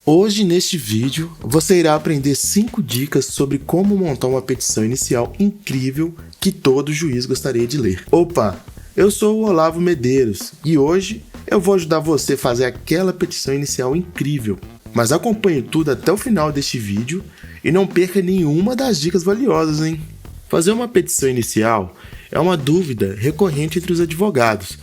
Hoje, neste vídeo, você irá aprender 5 dicas sobre como montar uma petição inicial incrível que todo juiz gostaria de ler. Opa, eu sou o Olavo Medeiros e hoje eu vou ajudar você a fazer aquela petição inicial incrível. Mas acompanhe tudo até o final deste vídeo e não perca nenhuma das dicas valiosas, hein? Fazer uma petição inicial é uma dúvida recorrente entre os advogados.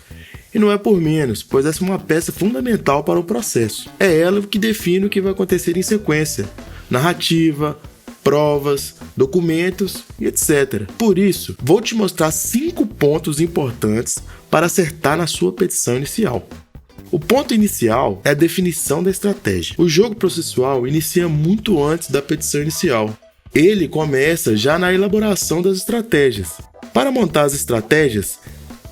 E não é por menos, pois essa é uma peça fundamental para o processo. É ela que define o que vai acontecer em sequência: narrativa, provas, documentos e etc. Por isso, vou te mostrar 5 pontos importantes para acertar na sua petição inicial. O ponto inicial é a definição da estratégia. O jogo processual inicia muito antes da petição inicial. Ele começa já na elaboração das estratégias. Para montar as estratégias,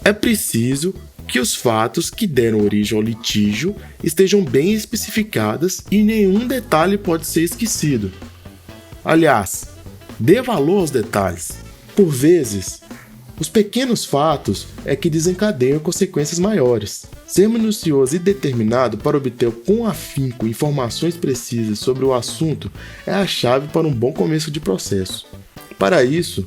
é preciso que os fatos que deram origem ao litígio estejam bem especificados e nenhum detalhe pode ser esquecido. Aliás, dê valor aos detalhes. Por vezes, os pequenos fatos é que desencadeiam consequências maiores. Ser minucioso e determinado para obter com afinco informações precisas sobre o assunto é a chave para um bom começo de processo. Para isso,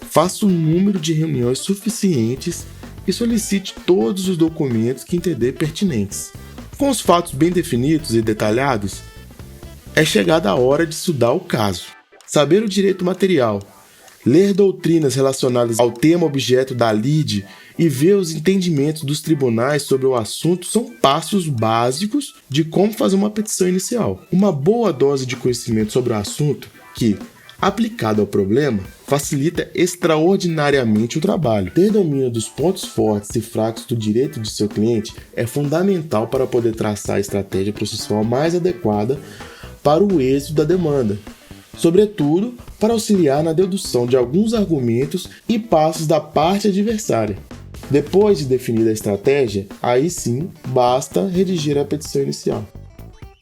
faça um número de reuniões suficientes e solicite todos os documentos que entender pertinentes. Com os fatos bem definidos e detalhados, é chegada a hora de estudar o caso. Saber o direito material, ler doutrinas relacionadas ao tema objeto da lide e ver os entendimentos dos tribunais sobre o assunto são passos básicos de como fazer uma petição inicial. Uma boa dose de conhecimento sobre o assunto que, aplicado ao problema, facilita extraordinariamente o trabalho. Ter domínio dos pontos fortes e fracos do direito de seu cliente é fundamental para poder traçar a estratégia processual mais adequada para o êxito da demanda, sobretudo para auxiliar na dedução de alguns argumentos e passos da parte adversária. Depois de definida a estratégia, aí sim basta redigir a petição inicial.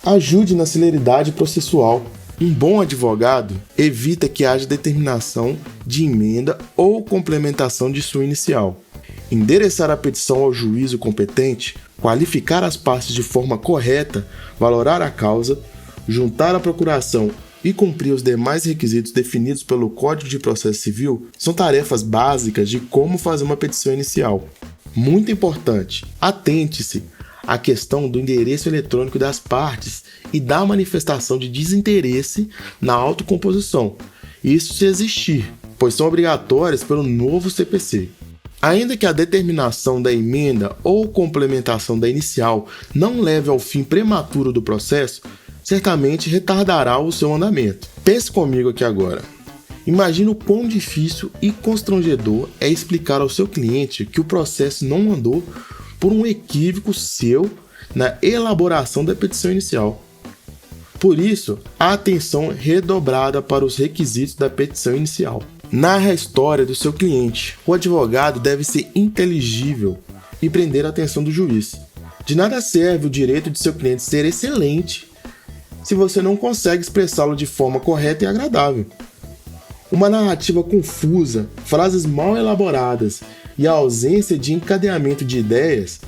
Ajude na celeridade processual. Um bom advogado evita que haja determinação de emenda ou complementação de sua inicial. Endereçar a petição ao juízo competente, qualificar as partes de forma correta, valorar a causa, juntar a procuração e cumprir os demais requisitos definidos pelo Código de Processo Civil são tarefas básicas de como fazer uma petição inicial. Muito importante, atente-se à questão do endereço eletrônico das partes e da manifestação de desinteresse na autocomposição, isso se existir, pois são obrigatórias pelo novo CPC. Ainda que a determinação da emenda ou complementação da inicial não leve ao fim prematuro do processo, certamente retardará o seu andamento. Pense comigo aqui agora. Imagine o quão difícil e constrangedor é explicar ao seu cliente que o processo não andou por um equívoco seu na elaboração da petição inicial. Por isso, a atenção redobrada para os requisitos da petição inicial. Narre a história do seu cliente. O advogado deve ser inteligível e prender a atenção do juiz. De nada serve o direito de seu cliente ser excelente se você não consegue expressá-lo de forma correta e agradável. Uma narrativa confusa, frases mal elaboradas e a ausência de encadeamento de ideias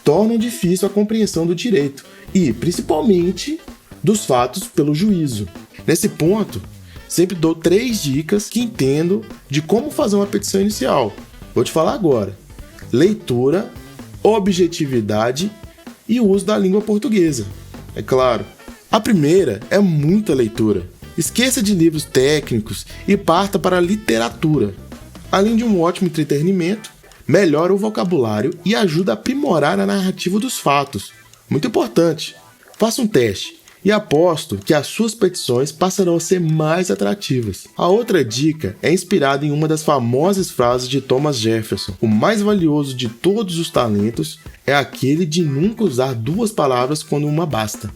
tornam difícil a compreensão do direito e, principalmente, dos fatos pelo juízo. Nesse ponto, sempre dou 3 dicas que entendo de como fazer uma petição inicial. Vou te falar agora: leitura, objetividade e o uso da língua portuguesa. É claro. A primeira é muita leitura. Esqueça de livros técnicos e parta para a literatura. Além de um ótimo entretenimento, melhora o vocabulário e ajuda a aprimorar a narrativa dos fatos. Muito importante. Faça um teste e aposto que as suas petições passarão a ser mais atrativas. A outra dica é inspirada em uma das famosas frases de Thomas Jefferson: o mais valioso de todos os talentos é aquele de nunca usar 2 palavras quando uma basta.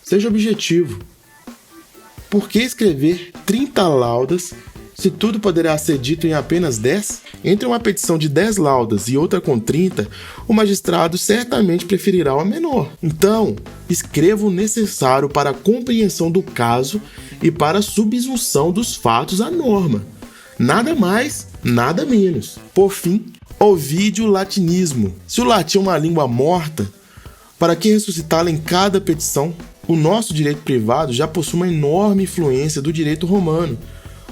Seja objetivo. Por que escrever 30 laudas se tudo poderá ser dito em apenas 10? Entre uma petição de 10 laudas e outra com 30, o magistrado certamente preferirá uma menor. Então, escreva o necessário para a compreensão do caso e para a subsunção dos fatos à norma. Nada mais, nada menos. Por fim, ovide o latinismo. Se o latim é uma língua morta, para que ressuscitá-la em cada petição? O nosso direito privado já possui uma enorme influência do direito romano,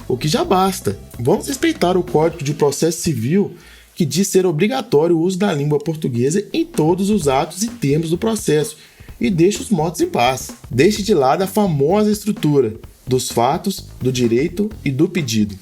o que já basta. Vamos respeitar o Código de Processo Civil, que diz ser obrigatório o uso da língua portuguesa em todos os atos e termos do processo, e deixe os mortos em paz. Deixe de lado a famosa estrutura dos fatos, do direito e do pedido.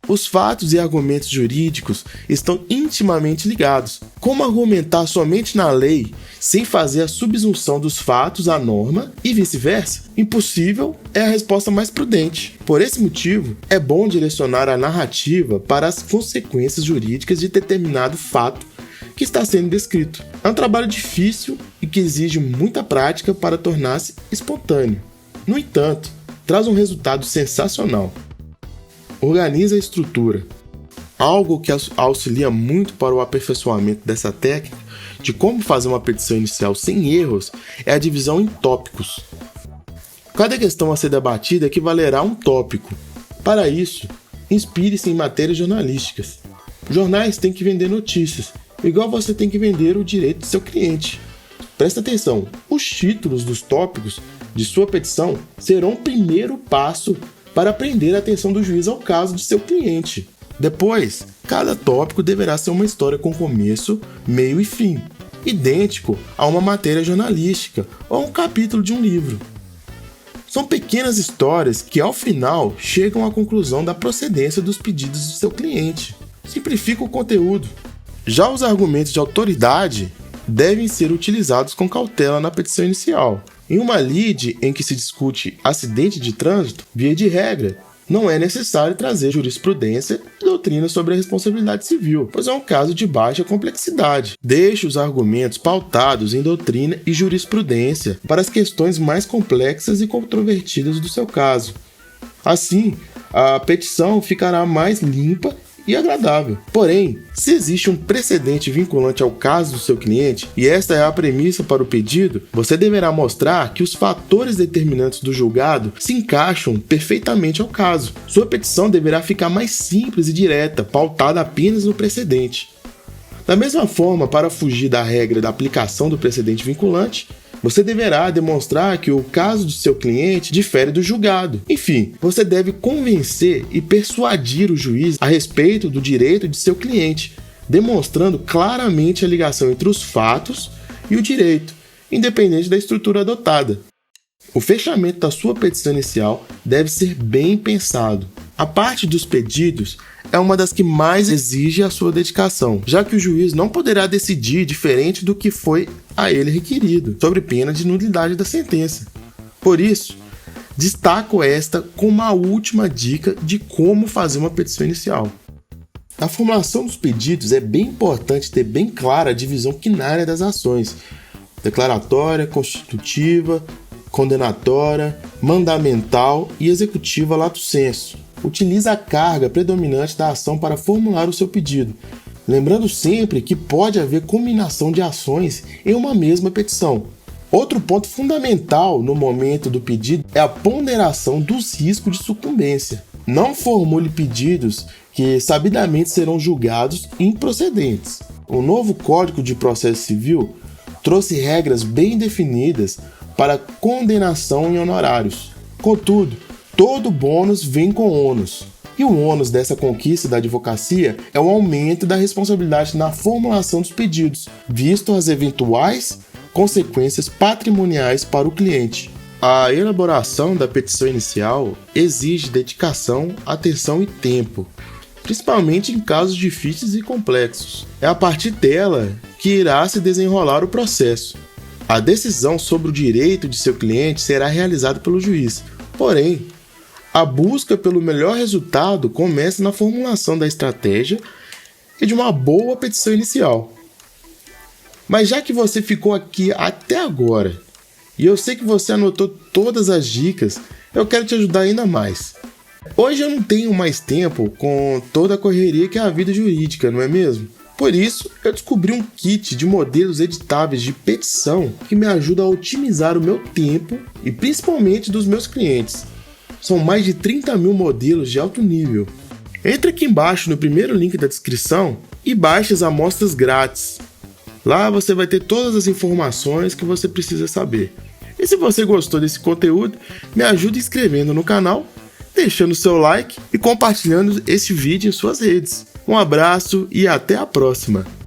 Os fatos e argumentos jurídicos estão intimamente ligados. Como argumentar somente na lei, sem fazer a subsunção dos fatos à norma e vice-versa? Impossível é a resposta mais prudente. Por esse motivo, é bom direcionar a narrativa para as consequências jurídicas de determinado fato que está sendo descrito. É um trabalho difícil e que exige muita prática para tornar-se espontâneo. No entanto, traz um resultado sensacional. Organiza a estrutura. Algo que auxilia muito para o aperfeiçoamento dessa técnica de como fazer uma petição inicial sem erros é a divisão em tópicos. Cada questão a ser debatida equivalerá a um tópico. Para isso, inspire-se em matérias jornalísticas. Jornais têm que vender notícias, igual você tem que vender o direito do seu cliente. Presta atenção, os títulos dos tópicos de sua petição serão o primeiro passo para prender a atenção do juiz ao caso de seu cliente. Depois, cada tópico deverá ser uma história com começo, meio e fim, idêntico a uma matéria jornalística ou um capítulo de um livro. São pequenas histórias que, ao final, chegam à conclusão da procedência dos pedidos do seu cliente. Simplifica o conteúdo. Já os argumentos de autoridade devem ser utilizados com cautela na petição inicial. Em uma lide em que se discute acidente de trânsito, via de regra, não é necessário trazer jurisprudência e doutrina sobre a responsabilidade civil, pois é um caso de baixa complexidade. Deixe os argumentos pautados em doutrina e jurisprudência para as questões mais complexas e controvertidas do seu caso. Assim, a petição ficará mais limpa e agradável. Porém, se existe um precedente vinculante ao caso do seu cliente, e esta é a premissa para o pedido, você deverá mostrar que os fatores determinantes do julgado se encaixam perfeitamente ao caso. Sua petição deverá ficar mais simples e direta, pautada apenas no precedente. Da mesma forma, para fugir da regra da aplicação do precedente vinculante, você deverá demonstrar que o caso do seu cliente difere do julgado. Enfim, você deve convencer e persuadir o juiz a respeito do direito de seu cliente, demonstrando claramente a ligação entre os fatos e o direito, independente da estrutura adotada. O fechamento da sua petição inicial deve ser bem pensado. A parte dos pedidos é uma das que mais exige a sua dedicação, já que o juiz não poderá decidir diferente do que foi a ele requerido, sob pena de nulidade da sentença. Por isso, destaco esta como uma última dica de como fazer uma petição inicial. Na formulação dos pedidos é bem importante ter bem clara a divisão quinária das ações: declaratória, constitutiva, condenatória, mandamental e executiva lato sensu. Utilize a carga predominante da ação para formular o seu pedido, lembrando sempre que pode haver combinação de ações em uma mesma petição. Outro ponto fundamental no momento do pedido é a ponderação dos riscos de sucumbência. Não formule pedidos que sabidamente serão julgados improcedentes. O novo Código de Processo Civil trouxe regras bem definidas para condenação em honorários. Contudo, todo bônus vem com ônus. E o ônus dessa conquista da advocacia é o aumento da responsabilidade na formulação dos pedidos, visto as eventuais consequências patrimoniais para o cliente. A elaboração da petição inicial exige dedicação, atenção e tempo, principalmente em casos difíceis e complexos. É a partir dela que irá se desenrolar o processo. A decisão sobre o direito de seu cliente será realizada pelo juiz. Porém, a busca pelo melhor resultado começa na formulação da estratégia e de uma boa petição inicial. Mas já que você ficou aqui até agora, e eu sei que você anotou todas as dicas, eu quero te ajudar ainda mais. Hoje eu não tenho mais tempo com toda a correria que é a vida jurídica, não é mesmo? Por isso, eu descobri um kit de modelos editáveis de petição que me ajuda a otimizar o meu tempo e principalmente dos meus clientes. São mais de 30 mil modelos de alto nível. Entre aqui embaixo no primeiro link da descrição e baixe as amostras grátis. Lá você vai ter todas as informações que você precisa saber. E se você gostou desse conteúdo, me ajude inscrevendo no canal, deixando seu like e compartilhando esse vídeo em suas redes. Um abraço e até a próxima!